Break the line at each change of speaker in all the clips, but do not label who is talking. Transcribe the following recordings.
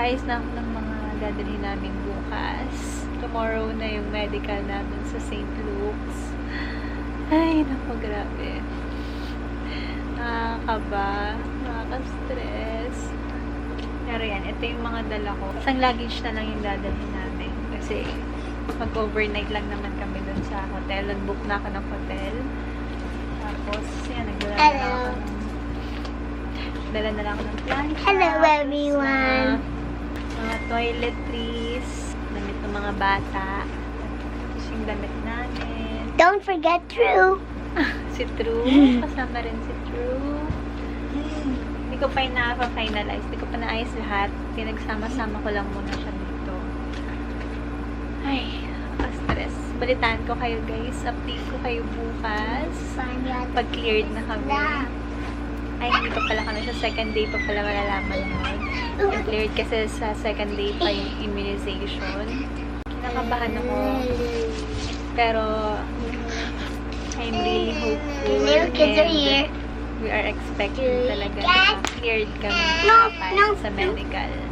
Nag-ayos na ako ng mga dadalhin namin bukas. Tomorrow na yung medical namin sa St. Luke's. Ay, naku, grabe. Nakakaba, nakaka-stress. Pero yan, ito yung mga dala ko. Isang luggage na lang yung dadalhin namin. Kasi mag-overnight lang naman kami dun sa hotel. Nag-book na ako ng hotel. Tapos, yan, nagdala na lang ako ng plancha.
Hello, everyone.
Mga toiletries. Damit ng mga bata. Tapos yung damit namin.
Don't forget True.
Si True. Kasama rin si True. Hindi ko pa na-finalize. Hindi ko pa naayos lahat. Pinagsama-sama ko lang muna siya dito. Ay, stress. Balitaan ko kayo, guys. Update ko kayo bukas. Pag cleared na kami. Ay, hindi pa pala kami. Sa second day pa pala malalaman yun. Yung cleared kasi sa second day pa yung immunization. Kinakabahan ako. Pero, I'm really hopeful.
Little kids are here.
We are expecting talaga na cleared kami sa medical.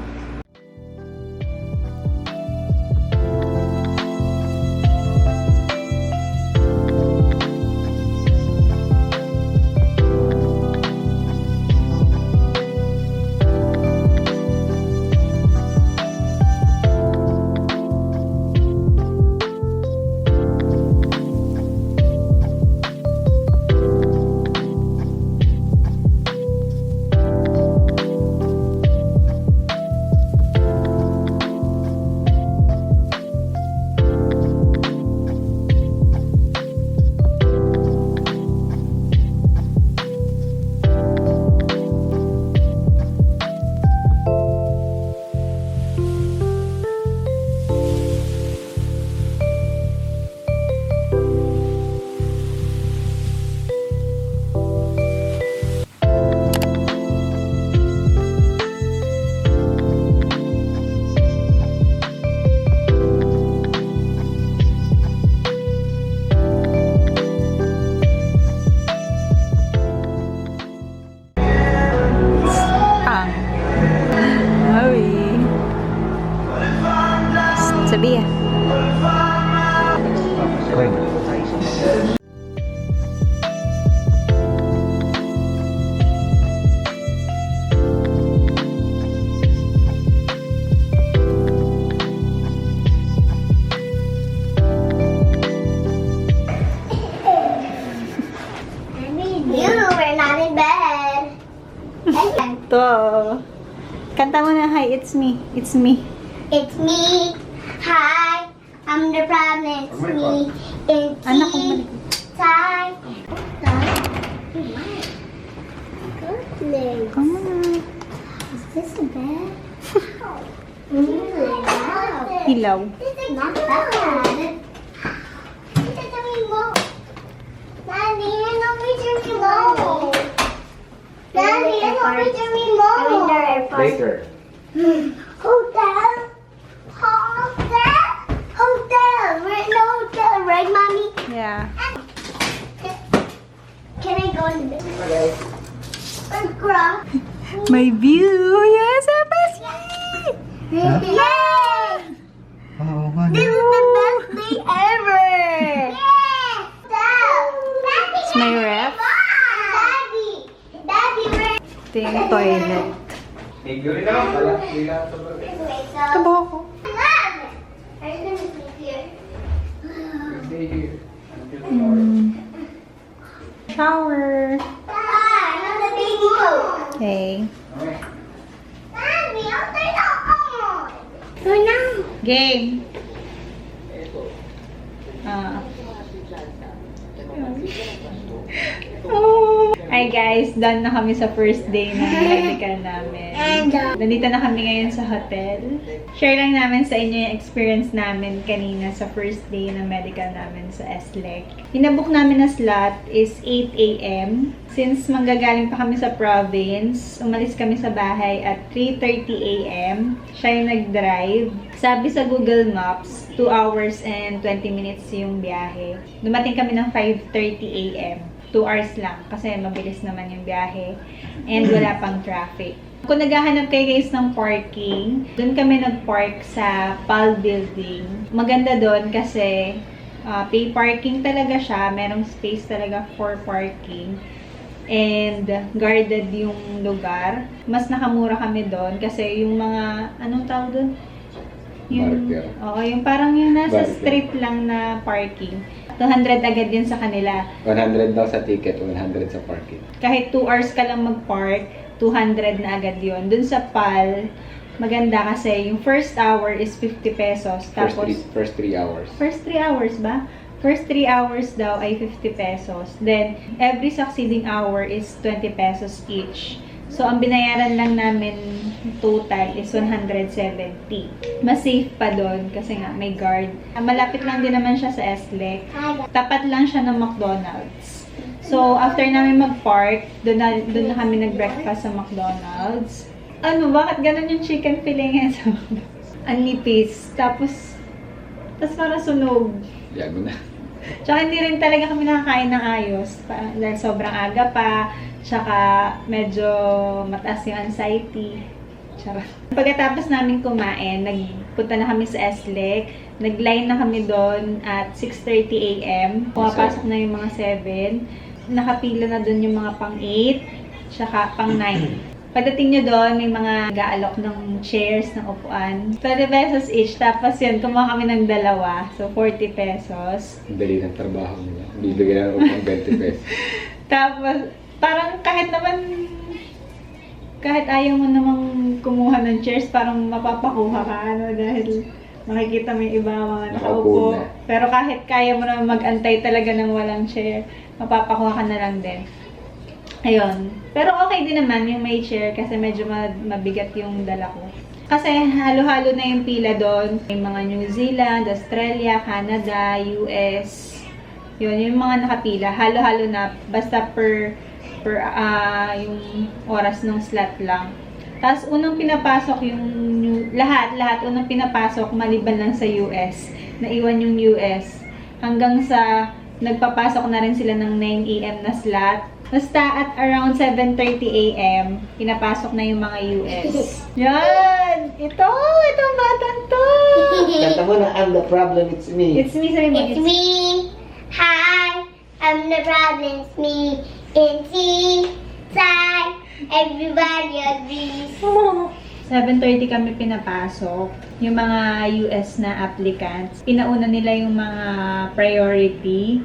Sabi ah.
We're not in bed.
To. Kanta mo na, hi, it's me. It's me.
It's me. Hi, I'm the problem. It's me. It's
Anak ko
me. Hi. Goodness.
Come on.
Is this a bed?
Ilaw.
This is not bad. This is a remote. Daddy, there's no picture remote. Daddy, there's no picture remote.
Later.
Hotel. Hotel. Hotel. We're in the hotel, right, Mommy?
Yeah.
Can I go in the bed? Grab.
My view. Yes, our best.
Yay!
Oh,
This is the best day ever! Yeah! Daddy!
It's my ref.
Daddy! Daddy, we're...
Ito yung toilet.
Figure na lang pala. Hindi lang ito.
Tabo ako.
Are you gonna sleep here?
Shower.
Another baby coat.
Okay.
Daddy, I'll turn it on. Turn on.
Game. Hi guys, done na kami sa first day ng medical namin. Nandito na kami ngayon sa hotel. Share lang namin sa inyo yung experience namin kanina sa first day ng medical namin sa SLEC. Inabook namin na slot is 8 a.m. Since manggagaling pa kami sa province, umalis kami sa bahay at 3:30 a.m. Siya yung nag-drive. Sabi sa Google Maps, 2 hours and 20 minutes yung biyahe. Dumating kami ng 5:30 a.m. 2 hours lang kasi mabilis naman yung biyahe and wala pang traffic. Kung naghahanap kayo guys ng parking, doon kami nag-park sa PAL building. Maganda doon kasi pay parking talaga siya. Merong space talaga for parking. And guarded yung lugar. Mas nakamura kami doon kasi yung mga, anong tawag doon?
Barker.
Oo, yung parang yung nasa
Barker.
street lang na parking. 200 agad yun sa kanila.
100 daw sa ticket, 100 sa parking.
Kahit 2 hours ka lang mag-park, 200 na agad yun. Dun sa PAL, maganda kasi yung first hour is 50 pesos. Tapos,
First 3 hours.
first 3 hours ba? First 3 hours daw ay 50 pesos. Then, every succeeding hour is 20 pesos each. So, ang binayaran lang namin total is 170. Mas safe pa doon kasi nga may guard. Malapit lang din naman siya sa SLEC. Tapat lang siya ng McDonald's. So, after namin mag-park, doon na kami nag-breakfast sa McDonald's. Ano, bakit ganun yung chicken fillet ngayon sa McDonald's? Ang nipis. Tapos parang sunog.
Yago na.
Tsaka hindi rin talaga kami nakakain ng ayos. Dahil sobrang aga pa. Tsaka medyo mataas yung anxiety. Charot. Pagkatapos namin kumain, nagpunta na kami sa SLEC. Nag-line na kami doon at 6:30 AM. Pumapasok na yung mga 7. Nakapila na doon yung mga pang 8, tsaka pang 9. Pagdating nyo doon, may mga nag-aalok ng chairs, ng upuan. 20 pesos each. Tapos yun, kumuha kami ng dalawa. So, 40 pesos.
Ang dali ng trabaho nila. Bibigyan ng upang 20 pesos.
Tapos, parang kahit ayaw mo namang kumuha ng chairs, parang mapapakuha ka, ano, dahil makikita mo yung iba mga
Nakaupo
nakaupo.
na.
Pero kahit kaya mo naman mag-antay talaga ng walang chair, mapapakuha ka na lang din. Ayun. Pero okay din naman yung may chair kasi medyo mabigat yung dala ko. Kasi halo-halo na yung pila doon. May mga New Zealand, Australia, Canada, US. Yun, yung mga nakapila. Halo-halo na. Basta per yung oras ng slot lang. Tapos unang pinapasok yung lahat unang pinapasok maliban lang sa US. Naiwan yung US. Hanggang sa nagpapasok na rin sila ng 9 AM na slot. Basta at around 7:30 AM, pinapasok na yung mga US. Yan! Itong batang to!
Kanta mo na, I'm the problem, it's me.
It's me, sabi mo.
It's me. Hi. I'm the problem. It's me. Inside. Everybody agrees.
7:30 kami pinapasok. Yung mga US na applicants, pinauna nila yung mga priority.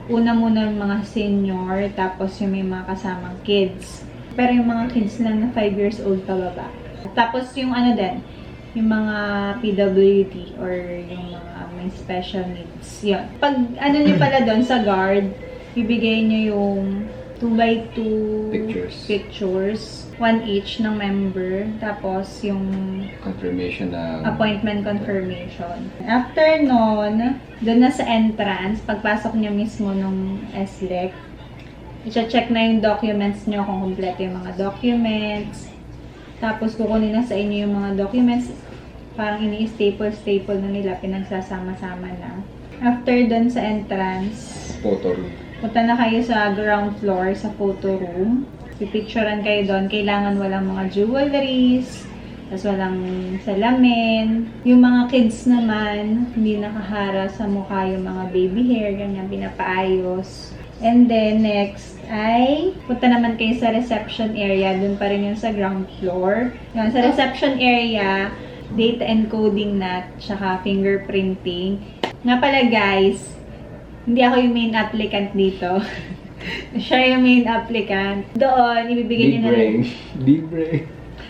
Una muna yung mga senior, tapos yung may mga kasamang kids. Pero yung mga kids lang na 5 years old pababa. Tapos yung ano din, yung mga PWD or yung mga may special needs. Yun. Pag ano nyo pala doon sa guard, bibigay nyo yung 2x2 pictures. 1 each ng member. Tapos yung
Confirmation ng
appointment confirmation. After nun, doon na sa entrance, pagpasok niyo mismo nung SLEC, i-check na yung documents niyo kung kompleto yung mga documents. Tapos kukunin na sa inyo yung mga documents. Parang ini-staple na nila, pinagsasama-sama na. After doon sa entrance,
photo room.
punta na kayo sa ground floor, sa photo room. Pipicturean kayo doon. Kailangan walang mga jewelries, tapos walang salamin. Yung mga kids naman, hindi nakahara sa mukha yung mga baby hair, ganyan, pinapaayos. And then, next ay, punta naman kayo sa reception area. Doon pa rin yung sa ground floor. Yan, sa reception area, data encoding na, tsaka fingerprinting. Nga pala guys, hindi ako yung main applicant dito. Siya yung main applicant. Doon, ibibigay niyo na
Big brain.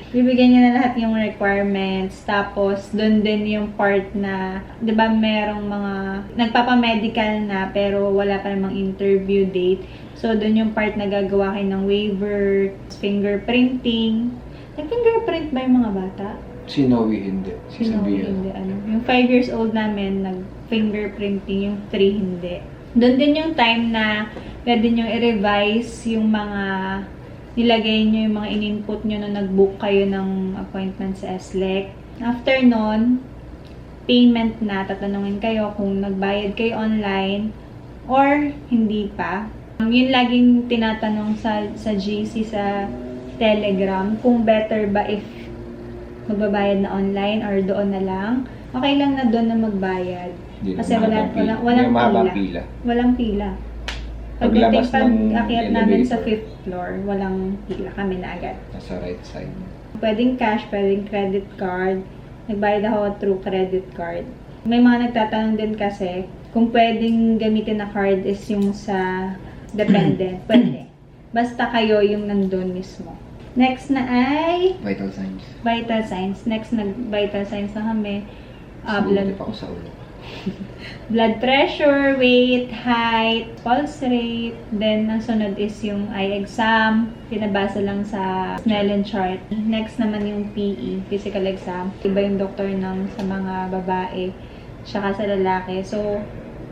bibigyan niyo na lahat yung requirements. Tapos, doon din yung part na, di ba merong mga nagpapamedical na pero wala pa namang interview date. So, doon yung part na gagawa kayo ng waiver, fingerprinting. Nag-fingerprint ba yung mga bata?
Si Noe hindi. Si
Sino
Sabia.
hindi, ano. Yung 5 years old namin, nag-fingerprinting, yung 3 hindi. Doon din yung time na pwede nyo i-revise yung mga nilagay nyo, yung mga in-input nyo nung nag-book kayo ng appointment sa SLEC. After nun, payment na, tatanungin kayo kung nagbayad kayo online or hindi pa. Yun laging tinatanong sa GC, sa Telegram kung better ba if magbabayad na online or doon na lang. Okay lang na doon na magbayad.
Hindi na
Kasi walang
mahabang
pila.
pila.
Walang pila.
Paglabas
Pag
ng
akyat namin sa
elevator.
5th floor, walang pila kami na agad.
Nasa right side.
Pwedeng cash, pwedeng credit card. Nagbayad ako through credit card. May mga nagtatanong din kasi kung pwedeng gamitin na card is yung sa dependent. Pwede. Basta kayo yung nandun mismo. Next na ay
Vital signs.
vital signs. Next na vital signs na kami.
Blood pa ako sa ulo.
Blood pressure, weight, height, pulse rate. Then, ang sunod is yung eye exam. Pinabasa lang sa Snellen chart. Next naman yung PE, physical exam. Iba yung doktor ng sa mga babae, tsaka sa lalaki. So,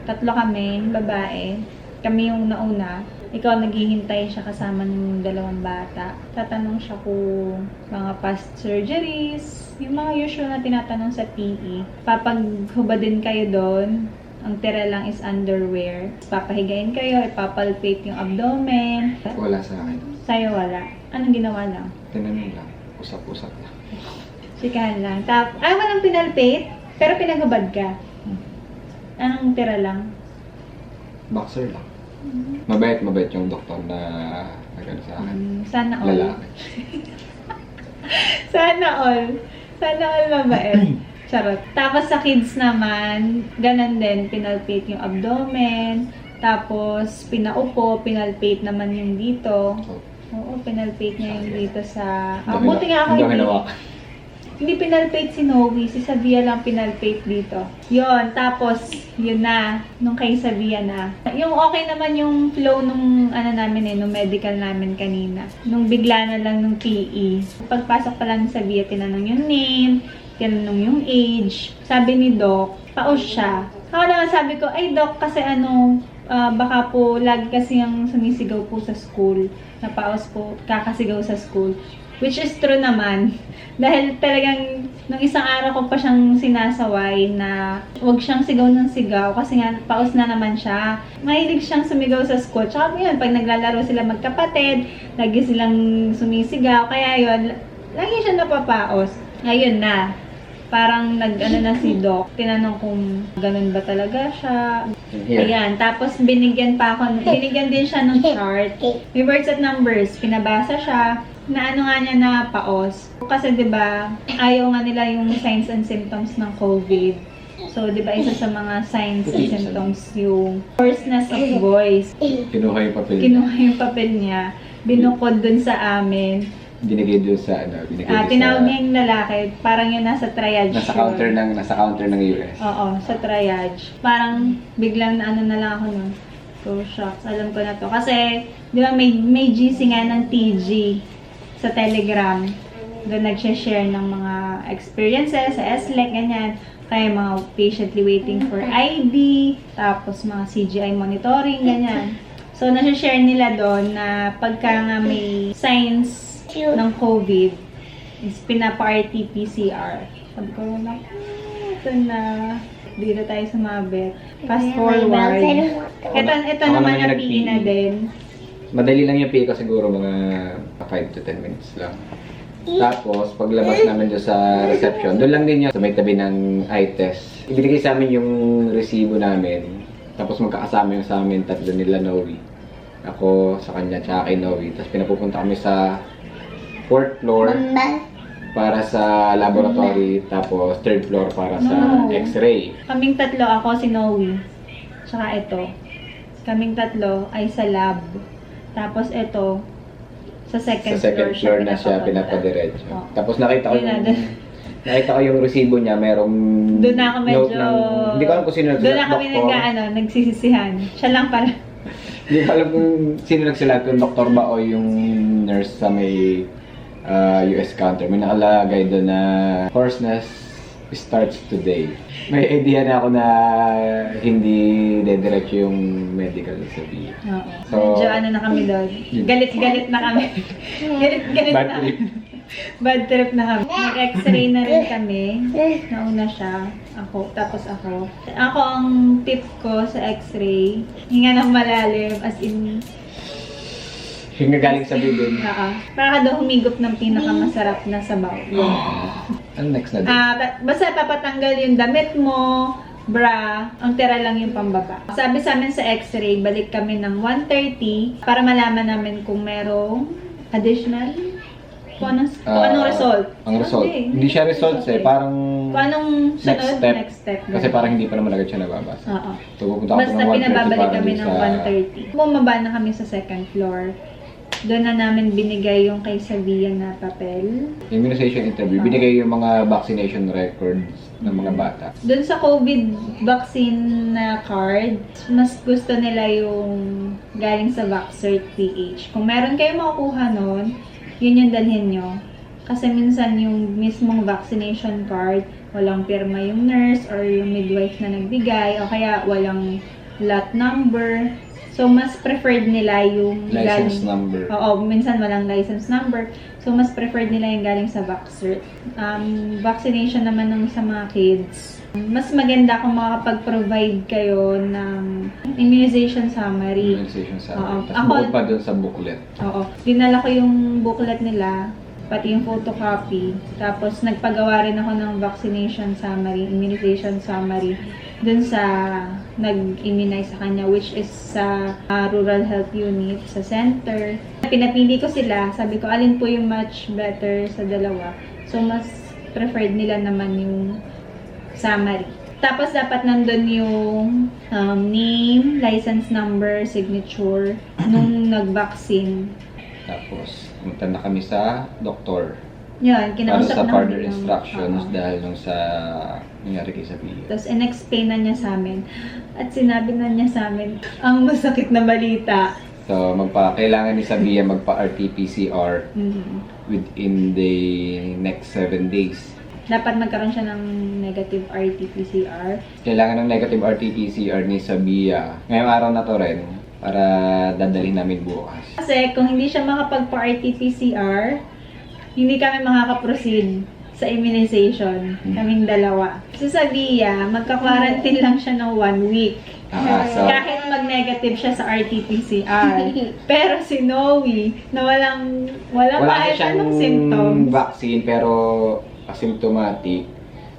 tatlo kami, babae. Kami yung nauna. Ikaw naghihintay siya kasama ng dalawang bata. Tatanong siya kung mga past surgeries, yung mga usual na tinatanong sa PE. Papaghubadin kayo doon. Ang tira lang is underwear. Papahigayin kayo, ipapalpate yung abdomen.
Wala sa akin.
Sa'yo wala. Anong ginawa lang?
Tinanong lang. Usap-usap lang.
Sikahan lang. Walang pinalpate, pero pinaghubad ka. Anong tira lang?
Boxer lang. Mabait yung doktor na nagano sa akin.
Sana all.
Lalaki.
Sana all. Sana all mabait. Charot. Tapos sa kids naman, ganun din, pinalpate yung abdomen. Tapos, pinaupo, pinalpate naman yung dito. Oo, pinalpate niya yung dito sa... buti nga ako hindi pinalpate si Noe. Si Savia lang pinalpate dito. Yon, tapos, yun na. Nung kay Savia na. Yung okay naman yung flow nung nung medical namin kanina. Nung bigla na lang nung PE. Pagpasok pa lang ni Savia, tinanong yung name, tinanong yung age. Sabi ni Doc, paus siya. Ako naman sabi ko, ay Doc, kasi baka po, lagi kasi yung sumisigaw po sa school. Napaos po, kakasigaw sa school. Which is true naman. Dahil talagang, nung isang araw ko pa siyang sinasaway na huwag siyang sigaw ng sigaw kasi nga, paos na naman siya. Mahilig siyang sumigaw sa school. Tsaka yun, pag naglalaro sila magkapatid, lagi silang sumisigaw. Kaya yun, lagi siya napapaos. Ngayon na, parang na si Doc. Tinanong kung ganun ba talaga siya. Ayan, tapos binigyan din siya ng chart. May words at numbers, pinabasa siya. Na nga niya na paos. Kasi 'di ba, ayaw nga nila yung signs and symptoms ng COVID. So 'di ba isa sa mga signs and symptoms yung hoarseness of voice.
Kinuha
yung papel niya, binukod dun sa amin.
Binigay doon sa
Tinawag niya yung lalaki, parang yun nasa triage.
Nasa counter ng US.
Oo, sa triage. Parang biglang na lang ako nun. So, shocks. Alam ko na to. Kasi, di ba may GC nga ng TG sa Telegram. Doon nag-share ng mga experiences sa SLEC, ganyan. Kaya mga patiently waiting for ID, tapos mga CGI monitoring, ganyan. So, nasa-share nila doon na pagka nga may signs ng COVID, is pinapa-RT-PCR. Sabi ko na, ito na, dito tayo sumabit. Fast forward. Ito naman ang PE na din.
Madali lang yung PE ko siguro mga 5 to 10 minutes lang. Tapos, paglabas namin doon sa reception, doon lang din yun sa may tabi ng eye test. Ibinigay sa amin yung resibo namin. Tapos magkakasama yung sa amin, tatlo nila Noe. Ako sa kanya, tsaka kay Noe. Tapos pinapupunta kami sa 4th floor para sa laboratory. Tapos 3rd floor para sa x-ray.
Kaming tatlo, ako si Noe. Tsaka ito. Kaming tatlo ay sa lab. Tapos ito, sa second
floor na siya pinapadiretso. Tapos nakita ko yung resibo niya, merong
doon na ako medyo...
hindi ko alam kung sino
doon na kami nagsisisihan. Siya lang pala.
Hindi ko alam kung sino nagsulat, kung doktor ba o yung nurse sa may US counter. May nakalagay doon na hoarseness starts today. May idea na ako na hindi dediretso yung medical sabihin.
Oo.
So,
medyo na kami doon. Galit-galit na kami. Galit-galit
Bad
na
trip.
Bad trip na kami. Nag-x-ray na rin kami. Nauna siya. Tapos ako. Ako ang tip ko sa x-ray, hinga ng malalim, as in,
Yung nagaling sa bibig.
Oo. Para ka daw humigop ng pinakamasarap na sabaw.
Ano next na din?
Basta papatanggal yung damit mo, bra, ang tira lang yung pambaba. Sabi sa amin sa x-ray, balik kami ng 1:30 para malaman namin kung merong additional, kung anong result.
Ang result. Hindi siya results eh, parang
Kung anong sunod,
next step.
ganun.
Kasi parang hindi pa naman agad siya nababasa.
Oo.
So pupunta ako
Basta
ng 1:30
pinababalik
para
kami
dun
ng 1:30. Bumaba na kami sa second floor. Doon na namin binigay yung kay Savia na papel.
Immunization interview. Binigay yung mga vaccination records ng mga bata.
Doon sa COVID vaccine na card, mas gusto nila yung galing sa Vaxcert PH. Kung meron kayo makukuha nun, yun yung dalhin nyo. Kasi minsan yung mismong vaccination card, walang pirma yung nurse or yung midwife na nagbigay, o kaya walang lot number. So, mas preferred nila yung
License number.
Oo, minsan walang license number. So, mas preferred nila yung galing sa Vaxcert. Vaccination naman ng sa mga kids. Mas maganda kung makakapag-provide kayo ng immunization summary.
Immunization sa
Oo.
Tapos
Ako-
bukod pa dun sa booklet.
Oo. Dinala ko yung booklet nila, pati yung photocopy. Tapos, nagpagawa rin ako ng vaccination summary, immunization summary, dun sa nag-immunize sa kanya, which is sa rural health unit, sa center. Pinapili ko sila, sabi ko, alin po yung much better sa dalawa. So, mas preferred nila naman yung summary. Tapos, dapat nandun yung name, license number, signature, nung nag-vaccine.
Tapos, pumunta na kami sa doktor.
Yun,
Para
kinausap
sa
na
further
kami ng-
instructions
Oo.
dahil nung sa nangyari kay Sophia.
Tapos, in-explain na niya sa amin. At sinabi na niya sa amin, ang masakit na balita.
So, kailangan ni Sophia magpa-RT-PCR within the next 7 days.
Dapat magkaroon siya ng negative RT-PCR.
Kailangan ng negative RT-PCR ni Sophia ngayong araw na to rin para dadalhin namin bukas.
Kasi kung hindi siya makapagpa-RT-PCR, hindi kami makaka-proceed sa immunization. Kaming dalawa. Si Savia, magka-quarantine lang siya ng 1 week.
So,
Kahit mag-negative siya sa RT-PCR. Pero si Noe, na wala
wala na
kahit
siyang
anong symptoms.
vaccine pero asymptomatic.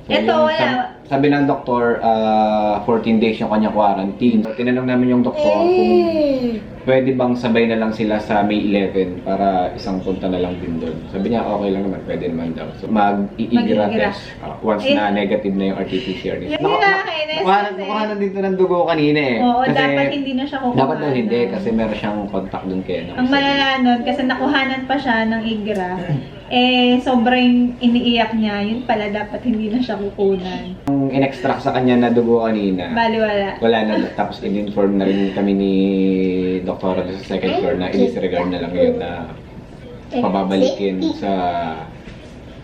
So,
Ito,
yung
wala.
Sabi ng doktor, 14 days yung kanya quarantine. So, tinanong namin yung doktor kung pwede bang sabay na lang sila sa May 11 para isang punta na lang din doon. Sabi niya, okay lang naman, pwede naman daw. So, mag-iigra
Mag-iigra.
test once na negative na yung RT-PCR niya.
Yun yung nakakainis kasi.
Nakuha dito ng dugo kanina eh.
Oo,
Kasi
dapat hindi na siya kukuha.
dapat daw hindi kasi meron siyang contact doon kaya.
Ang malala nun, kasi nakuhanan pa siya ng igra, sobrang iniiyak niya, yun pala dapat hindi na siya kukunan.
Ang in-extract sa kanya na dugo kanina,
Baliwala.
wala na. Tapos in-inform na rin kami ni doktora sa second floor na i-disregard na lang yun na pababalikin sa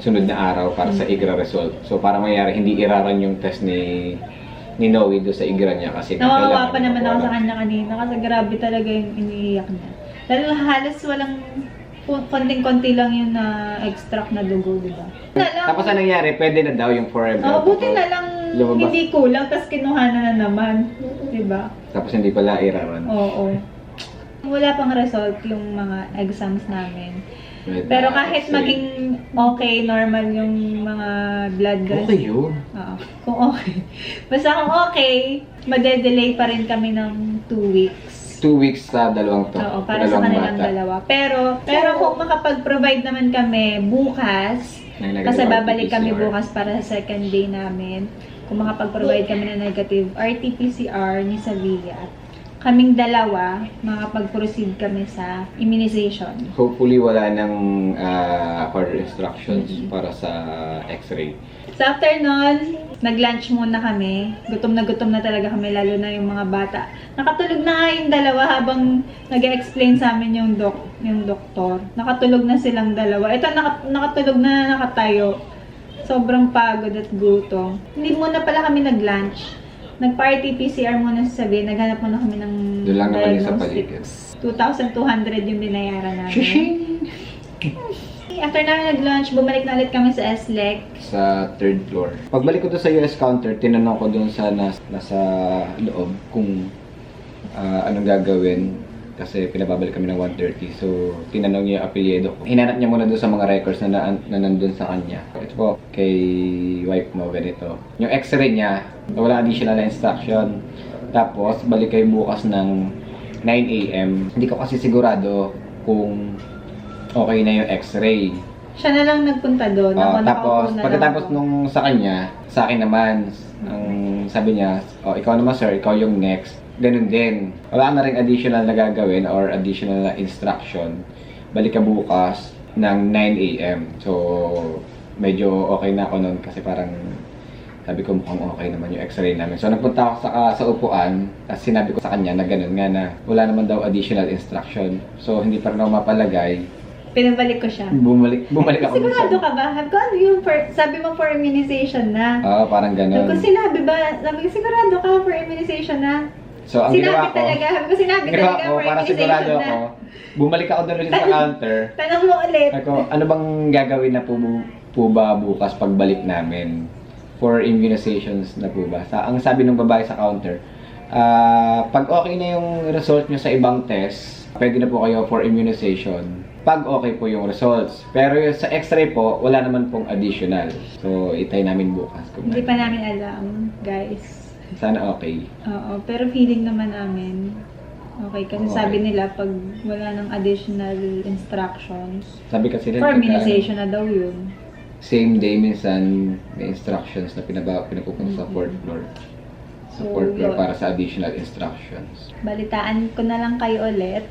sunod na araw para sa IGRA result. So para mangyari, hindi iraran yung test ni Noe doon sa IGRA niya kasi
Nawawa pa
niya
naman ako sa
makuha.
kanya kanina kasi grabe talaga yung iniiyak niya. Dahil halos walang konting-konti lang yung na-extract na dugo, di ba?
Tapos anong nangyari? Pwede na daw yung forever.
Buti na lang
Lumabas.
hindi kulang, tapos kinuha na naman. Di ba?
Tapos hindi pala iraran.
Oo. Wala pang result yung mga exams namin.
With,
Pero kahit
X-ray.
maging okay, normal yung mga blood gas.
Okay yun.
Oo. Kung okay. Basta kung okay, madedelay pa rin kami ng 2 weeks.
2 weeks sa dalawang to.
Oo, para sa kanilang dalawa. Pero kung makapag-provide naman kami bukas,
Ng negative
kasi babalik kami
RT-PCR.
bukas para sa second day namin, kung makapag-provide kami ng negative RT-PCR ni Savia, kaming dalawa, makapag-proceed kami sa immunization.
Hopefully wala nang further instructions para sa x-ray.
So after nun, nag-lunch muna kami. Gutom na talaga kami, lalo na yung mga bata. Nakatulog na nga yung dalawa habang nag-explain sa amin yung doktor. Nakatulog na silang dalawa. Ito, nakatulog na nakatayo. Sobrang pagod at gutom. Hindi muna pala kami nag-lunch. Nag-RT-PCR muna sa sabi, naghanap muna kami ng
Doon lang naman yung sa paligid.
diagnostics. 2,200 yung binayaran namin. After namin nag-lunch, bumalik na ulit kami sa SLEC.
Sa third floor. Pagbalik ko doon sa US counter, tinanong ko doon sa nasa loob kung anong gagawin. kasi pinababalik kami ng 1:30. So, tinanong niya yung apelyido ko. Hinanap niya muna doon sa mga records na nandun sa kanya. Ito po, kay wife mo, ganito. Yung x-ray niya, walang additional na instruction. Tapos, balik kayo bukas ng 9 a.m. Hindi ko kasi sigurado kung okay na yung x-ray.
Siya na lang nagpunta doon. Ako
Tapos,
nakaupo na lang
pagkatapos
ako.
nung sa kanya, sa akin naman, ang sabi niya, ikaw naman sir, ikaw yung next. Ganun din. Wala na rin additional na gagawin or additional na instruction. Balik ka bukas ng 9 a.m. So, medyo okay na ako nun kasi parang sabi ko mukhang okay naman yung x-ray namin. So, nagpunta ako sa upuan, tapos sinabi ko sa kanya na ganun nga na wala naman daw additional instruction. So, hindi pa rin ako mapalagay.
Pinabalik ko siya.
Bumalik ako dun
Sigurado ka ba? Sabi ko, ano yung sabi mo for immunization na?
Oo, parang
Sabi
ganun.
ko, sabi ko, sigurado ka for immunization na?
So, ang ginawa ko,
Sinabi talaga for
para
immunization
sigurado
na.
ako, bumalik ako doon ulit sa counter.
Tanong mo ulit.
Ako, ano bang gagawin na po ba bukas pagbalik namin? For immunizations na po ba? Ang sabi ng babae sa counter, pag okay na yung result nyo sa ibang test, pwede na po kayo for immunization. Pag okay po yung results. Pero yung sa x-ray po, wala naman pong additional. So, itay namin bukas.
Hindi pa namin alam, guys.
Sana okay.
Oo, pero feeling naman namin okay. Kasi
Okay.
sabi nila, pag wala ng additional instructions,
Sabi kasi
for
nila,
immunization na daw yun.
same day minsan may instructions na pinapupunta sa 4th floor. Sa
So,
4th floor
yun.
para sa additional instructions.
Balitaan ko na lang kayo ulit.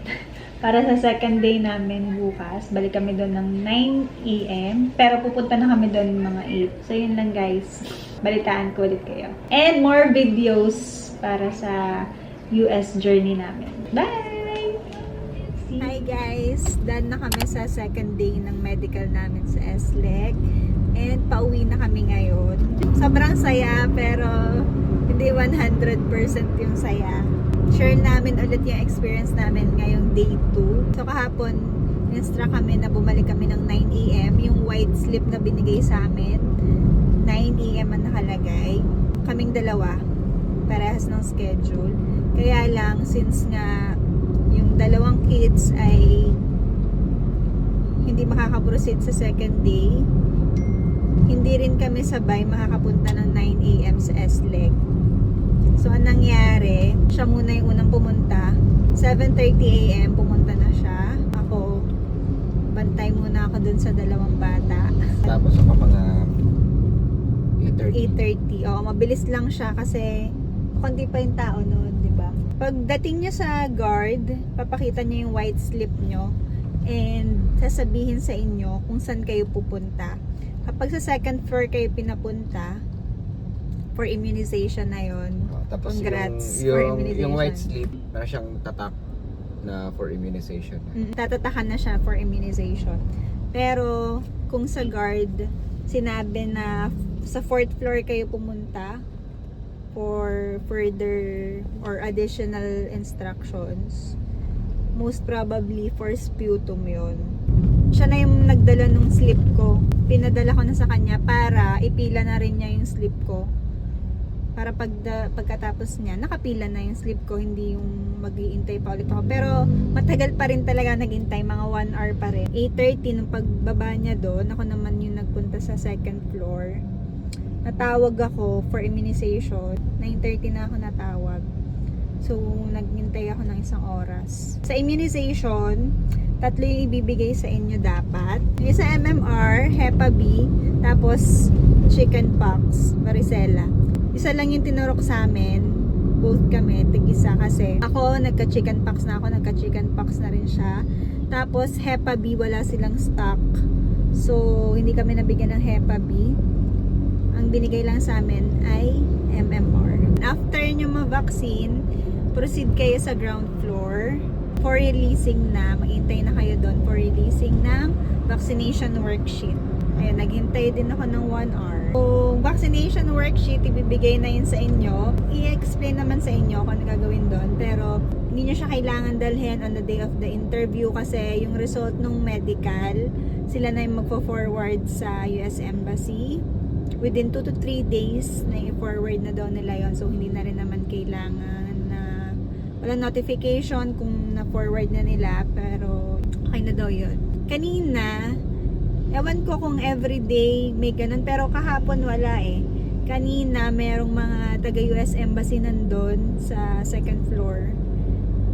Para sa second day namin bukas, balik kami doon ng 9 a.m. Pero pupunta na kami doon mga 8. So, yun lang guys. Balitaan ko ulit kayo. And more videos para sa US journey namin. Bye! Hi guys! Done na kami sa second day ng medical namin sa SLEC. And pauwi na kami ngayon. Sobrang saya pero hindi 100% yung saya. Share namin ulit yung experience namin ngayong day 2. So kahapon, instruct kami na bumalik kami ng 9 a.m. Yung white slip na binigay sa amin, 9 a.m. ang nakalagay. Kaming dalawa, parehas ng schedule. Kaya lang, since nga yung dalawang kids ay hindi makakaproceed sa second day, hindi rin kami sabay makakapunta ng 9 a.m. sa SLEC. So, anong nangyari, siya muna yung unang pumunta. 7:30 a.m. pumunta na siya. Ako, bantay muna ako dun sa dalawang bata.
Tapos ako mga 8:30.
8:30. Oo, mabilis lang siya kasi konti pa yung tao noon, di ba? Pagdating niya sa guard, papakita niya yung white slip niyo and sasabihin sa inyo kung saan kayo pupunta. Kapag sa second floor kayo pinapunta, for immunization na yon.
Tapos
Congrats for immunization.
yung white slip, meron siyang tatak na for immunization.
Tatatakan na siya for immunization. Pero, kung sa guard, sinabi na sa 4th floor kayo pumunta for further or additional instructions, most probably for sputum yon. Siya na yung nagdala ng slip ko. Pinadala ko na sa kanya para ipila na rin niya yung slip ko. Para pagkatapos niya, nakapila na yung slip ko, hindi yung mag-iintay pa ulit ako. Pero matagal pa rin talaga nag-intay, mga 1 hour pa rin. 8:30 nung pagbaba niya doon, ako naman yung nagpunta sa second floor. Natawag ako for immunization. 9:30 na ako natawag. So, naghintay ako ng 1 oras. Sa immunization, 3 yung ibibigay sa inyo dapat. Yung sa MMR, Hepa B, tapos chickenpox, varicella. Isa lang yung tinurok sa amin, both kami, tig-isa kasi ako nagka-chickenpox na ako, nagka-chickenpox na rin siya. Tapos Hepa B wala silang stock. So hindi kami nabigyan ng Hepa B. Ang binigay lang sa amin ay MMR. After nyo ma-vaccine, proceed kayo sa ground floor for releasing na, maghintay na kayo doon for releasing ng vaccination worksheet. Ayan, naghintay din ako ng 1 hour. So, vaccination worksheet, ibibigay na yun sa inyo. I-explain naman sa inyo kung ano gagawin doon. Pero, hindi nyo siya kailangan dalhin on the day of the interview kasi yung result ng medical, sila na yung magpo-forward sa US Embassy. Within 2 to 3 days, na i-forward na daw nila yon. So, hindi na rin naman kailangan na Walang notification kung na-forward na nila, pero okay na daw yun. Kanina, ewan ko kung everyday may ganun, pero kahapon wala eh. Kanina, merong mga taga-US Embassy nandun sa second floor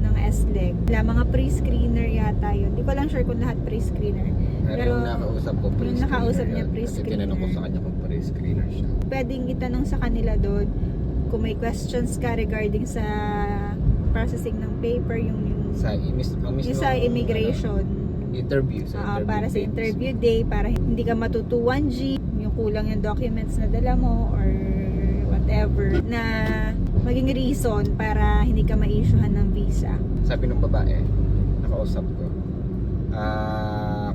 ng SLEC. Mga pre-screener yata yun. Hindi ko lang sure kung lahat pre-screener.
Pero yung nakausap ko,
yung nakausap niya,
yun. Kasi
pre-screener.
tinanong ko sa kanya kung pre-screener siya.
Pwedeng itanong sa kanila doon kung may questions ka regarding sa processing ng paper, yung
Sa
sa immigration.
Interview.
Para sa interview day, para hindi ka matuto 1G, yung kulang yung documents na dala mo or whatever, na maging reason para hindi ka ma-issuehan ng visa.
Sabi ng babae, nakausap ko,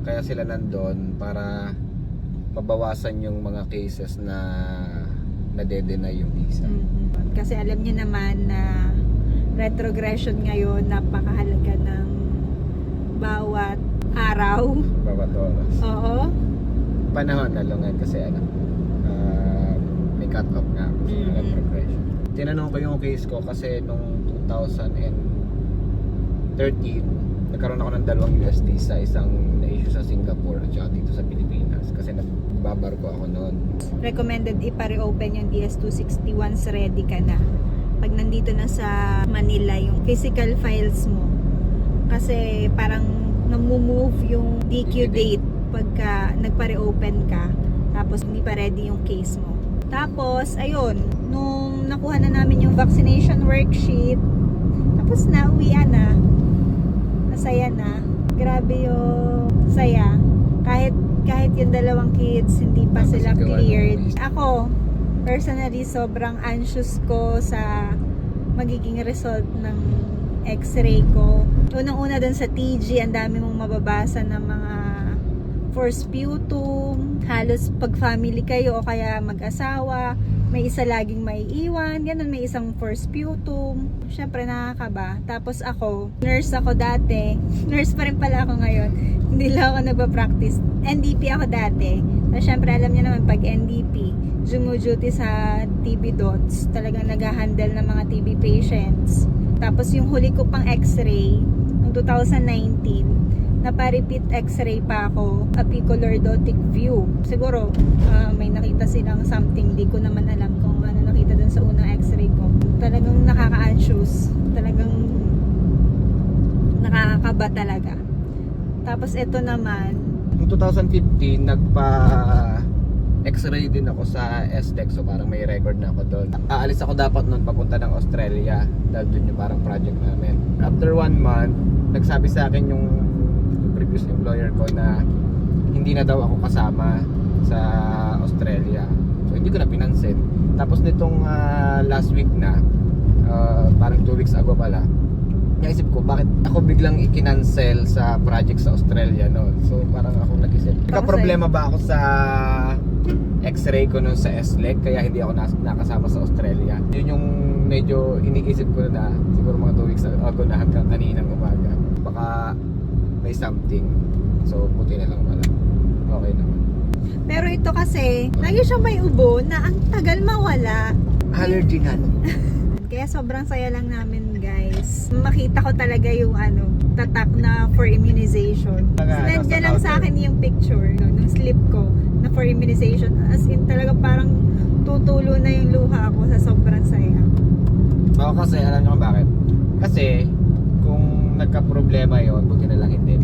kaya sila nandun para mabawasan yung mga cases na nade-deny yung visa.
Kasi alam niyo naman na retrogression ngayon, napakahalaga ng bawat araw.
Bawat oras.
Oo.
Panahon na lungan kasi may cut off nga sa retrogression. Tinanong ko yung case ko kasi nung 2013 nagkaroon ako ng 2 US visa, isang na-issue sa Singapore at saka dito sa Pilipinas kasi nagbabarko ako noon.
Recommended ipare-open yung DS-260 once ready ka na. Pag nandito na sa Manila yung physical files mo. Kasi parang namu-move yung DQ date pagka nagpare-open ka. Tapos hindi pa ready yung case mo. Tapos, ayun, nung nakuha na namin yung vaccination worksheet, tapos na, uwian na. Masaya na. Grabe yung saya. Kahit yung 2 kids, hindi pa sila cleared. Ako, personally, sobrang anxious ko sa magiging result ng x-ray ko. Unang-una dun sa TG, ang dami mong mababasa ng mga forced sputum, halos pag family kayo o kaya mag-asawa, may isa laging maiiwan, ganun, may isang forced sputum. Syempre nakakaba. Tapos ako, nurse ako dati. Nurse pa rin pala ako ngayon. Hindi lang ako nagpa-practice. NDP ako dati. So, syempre alam niyo naman pag NDP, duty sa TB dots. Talagang nag-handle ng mga TB patients. Tapos yung huli ko pang x-ray, noong 2019, napa-repeat x-ray pa ako, apicolordotic view. Siguro, may nakita silang something, di ko naman alam kung ano nakita dun sa unang x-ray ko. Talagang nakaka-anxious. Talagang nakakaba talaga. Tapos ito naman,
Noong 2015, nagpa-x-ray din ako sa SDEC, so parang may record na ako doon. Aalis ako dapat noon papunta ng Australia, dahil doon yung parang project namin. After 1 month, nagsabi sa akin yung previous employer ko na hindi na daw ako kasama sa Australia. So hindi ko na pinansin. Tapos nitong last week na, parang 2 weeks ago pala, naisip ko bakit ako biglang i-cancel sa project sa Australia noon. So parang ako nag-isip, problema ba ako sa x-ray ko noon sa SLEC kaya hindi ako nakasama sa Australia? Yun yung medyo iniisip ko na siguro mga 2 weeks ago na hanggang kaninang umaga. Baka may something. So buti na lang pala. Okay naman.
pero ito kasi, lagi siya may ubo na ang tagal mawala.
Allergy nga no?
Kaya sobrang saya lang namin, guys. Makita ko talaga yung tatak na for immunization. Sinend niya lang sa akin yung picture nung slip ko na for immunization. As in, talaga parang tutulo na yung luha ko sa sobrang saya.
Oo, kasi alam niyo kung bakit? Kasi kung nagka-problema yon, buti na lang hindi.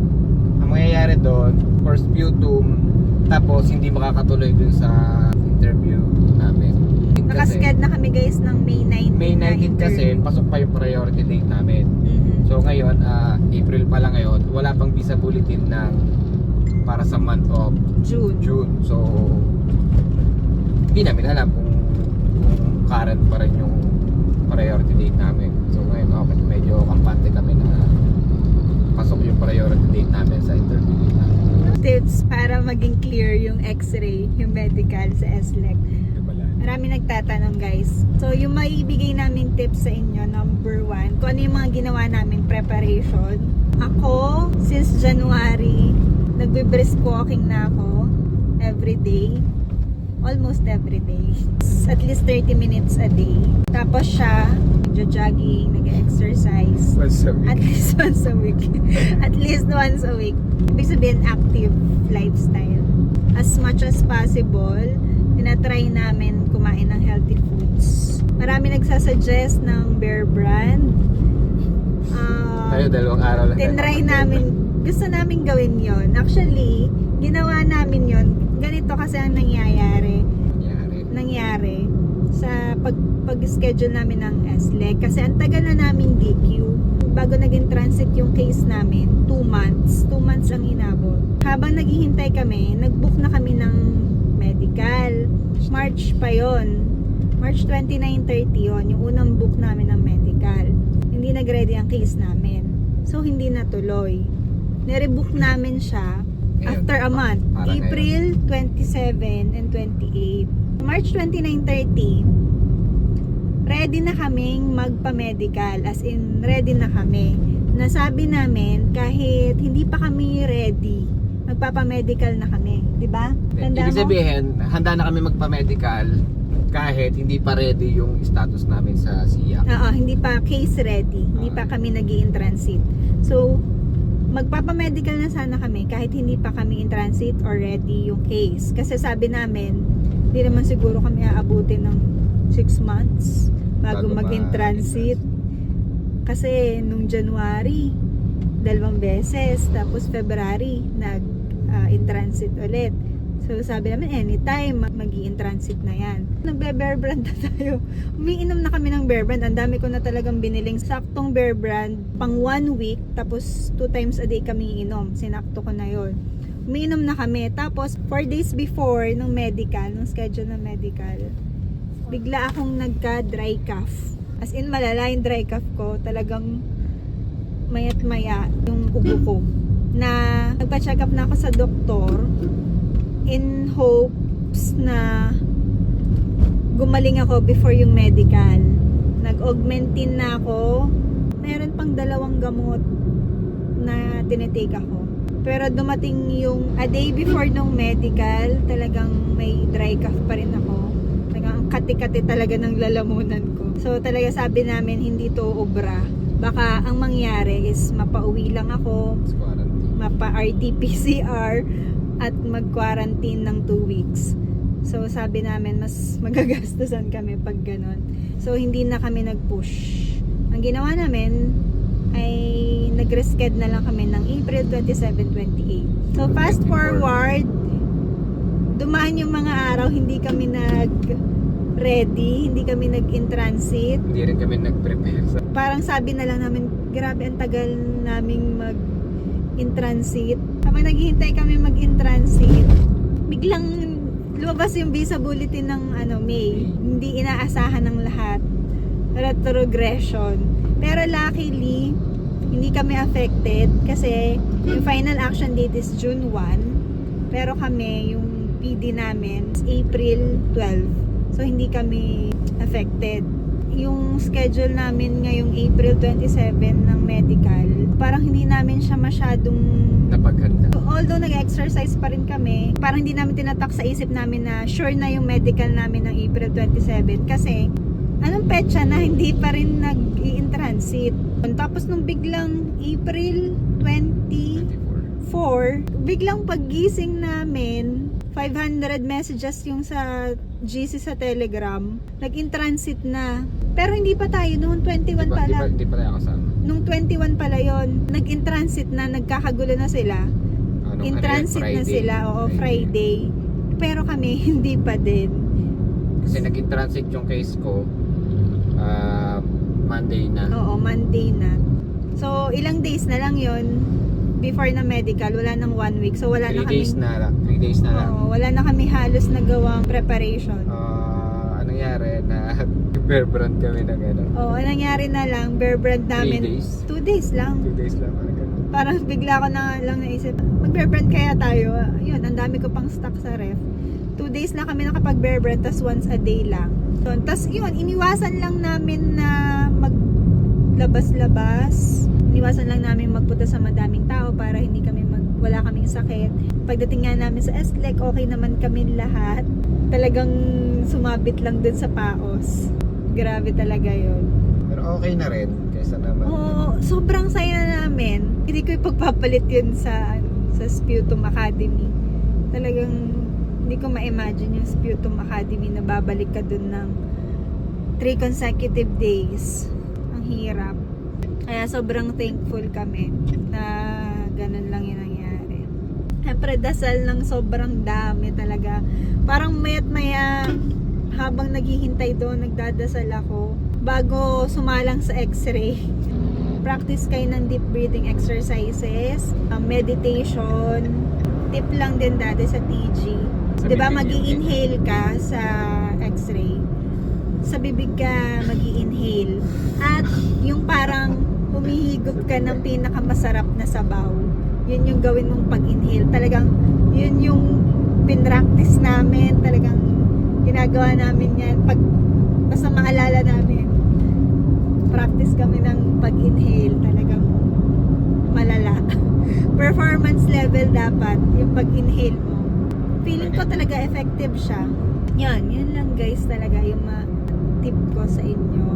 Ang mangyayari doon, for sputum, tapos hindi makakatuloy dun sa interview namin.
Nakasked na kami, guys, ng May 19.
May 19 kasi pasok pa yung priority date namin. So ngayon, April pa lang ngayon, wala pang visa bulletin ng para sa month of June. So hindi namin alam kung current pa rin yung priority date namin. So ngayon, okay, medyo kampante kami na pasok yung priority date namin sa interview date namin.
Tips para maging clear yung x-ray, yung medical sa SLEC. Marami nagtatanong, guys. So, yung maibigay namin tips sa inyo, number 1, kung ano yung mga ginawa namin preparation. Ako, since January, nagbe-brisk walking na ako every day. Almost every day. At least 30 minutes a day. Tapos siya, nagja-jogging, nag-exercise. At least once a week. At least once a week. Ibig sabihin, active lifestyle. As much as possible, tinatry namin kumain ng healthy foods. Marami nagsasuggest ng Bear Brand.
Tayo, 2 araw lang.
Tinry namin, gusto namin gawin yon. Actually, ginawa namin yon. Ganito kasi ang nangyari sa pag-schedule namin ng SLEC. Kasi ang tagal na namin DQ. Bago naging transit yung case namin, 2 months. 2 months ang inabot. Habang naghihintay kami, nag-book na kami ng medical. March pa yon. March 29-30 yon, yung unang book namin ng medical. Hindi nag-ready ang case namin. So, hindi natuloy. Nire-book namin siya after a month. April 27 and 28. March 29-30, ready na kaming magpa-medical. As in, ready na kami. Nasabi namin, kahit hindi pa kami ready, magpapa-medical na kami. Diba?
Ibig sabihin, handa na kami magpa-medical kahit hindi pa ready yung status namin sa SIA.
Oo, hindi pa case ready. Hindi pa kami nag-i-in transit. So, magpapa-medical na sana kami kahit hindi pa kami in transit or ready yung case. Kasi sabi namin, hindi naman siguro kami aabutin ng 6 months bago mag-in transit. Kasi nung January, 2 beses. Tapos February, nag-in transit ulit. So sabi namin, anytime mag-i-in transit na yan. Nagbe-Bear Brand na tayo. Umiinom na kami ng Bear Brand. Ang dami ko na talagang biniling saktong Bear Brand pang 1 week. Tapos 2 times a day kami iinom. Sinakto ko na yon. Umiinom na kami. Tapos 4 days before nung medical, nung schedule ng medical, bigla akong nagka-dry cough. As in, malala yung dry cough ko. Talagang mayat maya yung ubo ko. Na nagpa-check up na ako sa doktor in hopes na gumaling ako before yung medical. Nag-augmentin na ako. Meron pang 2 gamot na tinitake ako. Pero dumating yung a day before nung medical, talagang may dry cough pa rin ako. Talagang ang kati-kati talaga ng lalamunan ko. So talaga sabi namin, hindi to obra. Baka ang mangyari is mapauwi lang ako, mapa-RT-PCR, at mag-quarantine ng 2 weeks. So sabi namin, mas magagastusan kami pag ganun. So hindi na kami nag-push. Ang ginawa namin ay nag-reschedule na lang kami ng April 27, 28. So fast forward, dumaan yung mga araw, hindi kami nag-ready, hindi kami nag-in transit.
Hindi rin kami nag-prepare.
Parang sabi na lang namin, grabe ang tagal naming mag-in transit. Habang naghihintay kami mag-in transit, biglang lumabas yung visa bulletin ng May. Hindi inaasahan ng lahat. Retrogression. Pero luckily, hindi kami affected kasi yung final action date is June 1. Pero kami, yung PD namin is April 12. So, hindi kami affected. Yung schedule namin ngayong April 27 ng medical, parang hindi namin siya masyadong
napaghanda.
Although nag-exercise pa rin kami, parang hindi namin tinatak sa isip namin na sure na yung medical namin ng April 27 kasi anong petsa na hindi pa rin nag-i-in transit. Tapos nung biglang April 24, biglang paggising namin, 500 messages yung sa GC sa Telegram, nag-in transit na. Pero hindi pa tayo, noong 21 pala.
Hindi pa tayo kasama.
Nung 21 pala yon, nag-in transit na, nagkakagulo na sila. In transit na sila, Friday. Pero kami, hindi pa din.
Kasi nag-in transit yung case ko, Monday na.
Oo, Monday na. So, ilang days na lang yon before na medical. Wala nang 1 week. So, wala
3
na kami.
3 days na lang.
Oo, wala na kami halos nagawang preparation.
Anong nangyari na Bear Brand kami na gano'n.
Oo, anong nangyari na lang, Bear Brand namin.
3 days?
2 days lang.
2 days lang.
Parang bigla ko na lang naisip, mag-Bear Brand kaya tayo. Yun, ang dami ko pang stock sa ref. 2 days lang kami nakapag-Bear Brand, tas once a day lang. Tapos yun, iniwasan lang namin na maglabas-labas. Iniwasan lang namin magpunta sa madaming tao para hindi kami wala kaming sakit. Pagdating nga namin sa SLEC, okay naman kami lahat. Talagang sumabit lang dun sa paos. Grabe talaga yun.
Pero okay na rin. Kaysa naman.
Oo, sobrang saya namin. Hindi ko ipagpapalit yun sa Sputum Academy. Talagang hindi ko ma-imagine yung Sputum Academy na babalik ka dun ng 3 consecutive days. Ang hirap. Kaya sobrang thankful kami na ganun lang yung nangyari. Siyempre, dasal ng sobrang dami talaga. Parang mayat maya habang naghihintay doon, nagdadasal ako bago sumalang sa x-ray. Practice kayo ng deep breathing exercises, meditation. Tip lang din dati sa TG. Di ba mag-i-inhale ka sa x-ray? Sa bibig ka mag-i-inhale. At yung parang humihigop ka ng pinakamasarap na sabaw. Yun yung gawin mong pag-inhale. Talagang yun yung pinractice namin. Talagang ginagawa namin yan. Basta maalala namin. Practice kami ng pag-inhale. Talagang malala. Performance level dapat yung pag-inhale mo. Feeling ko talaga effective siya. Yun lang guys talaga yung tip ko sa inyo.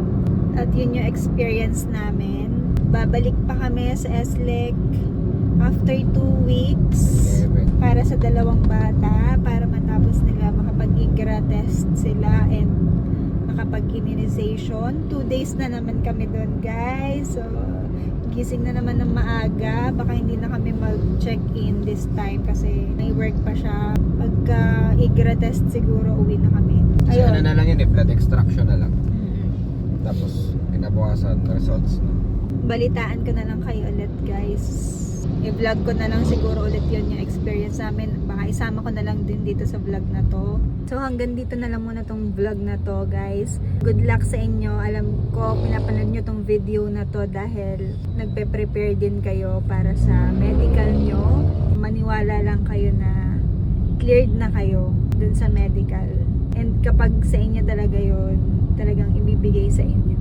At yun yung experience namin. Babalik pa kami sa SLEC after 2 weeks para sa 2 bata para matapos nila makapag-IGRA test sila and makapag-immunization. 2 days na naman kami doon guys. So gising na naman ng maaga. Baka hindi na kami mag-check-in this time kasi may work pa siya. Pagka IGRA test siguro uwi na kami.
Kasi ano na lang yun blood extraction na lang.
Mm-hmm.
Tapos kinabukasan results na.
Balitaan ko na lang kayo ulit guys. I-vlog ko na lang siguro ulit yun yung experience namin. Baka isama ko na lang din dito sa vlog na to. So hanggang dito na lang muna tong vlog na to guys. Good luck sa inyo. Alam ko pinapanood nyo tong video na to dahil nagpe-prepare din kayo para sa medical nyo. Maniwala lang kayo na cleared na kayo dun sa medical. And kapag sa inyo talaga yun, talagang ibibigay sa inyo.